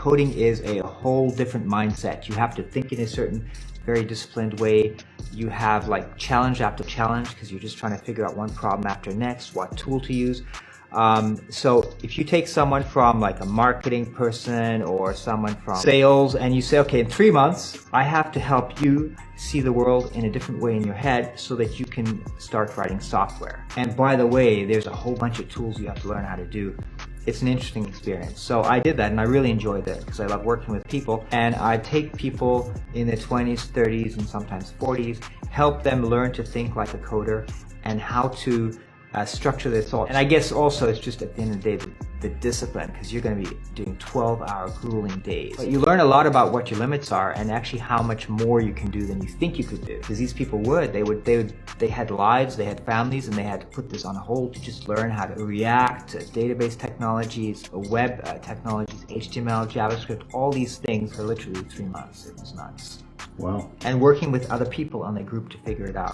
coding is a whole different mindset. You have to think in a certain, very disciplined way. You have like challenge after challenge because you're just trying to figure out one problem after next, what tool to use. So if you take someone from like a marketing person or someone from sales and you say, okay, in 3 months, I have to help you see the world in a different way in your head so that you can start writing software. And by the way, there's a whole bunch of tools you have to learn how to do. It's an interesting experience. So I did that and I really enjoyed it because I love working with people. And I take people in their 20s, 30s, and sometimes 40s, help them learn to think like a coder and how to structure their thoughts. And I guess also it's just at the end of the day, the discipline, because you're going to be doing 12-hour grueling days. But you learn a lot about what your limits are and actually how much more you can do than you think you could do. Because these people they had lives, they had families, and they had to put this on hold to just learn how to react to database technologies, web technologies, HTML, JavaScript, all these things for literally 3 months. It was nuts. Wow. And working with other people on the group to figure it out.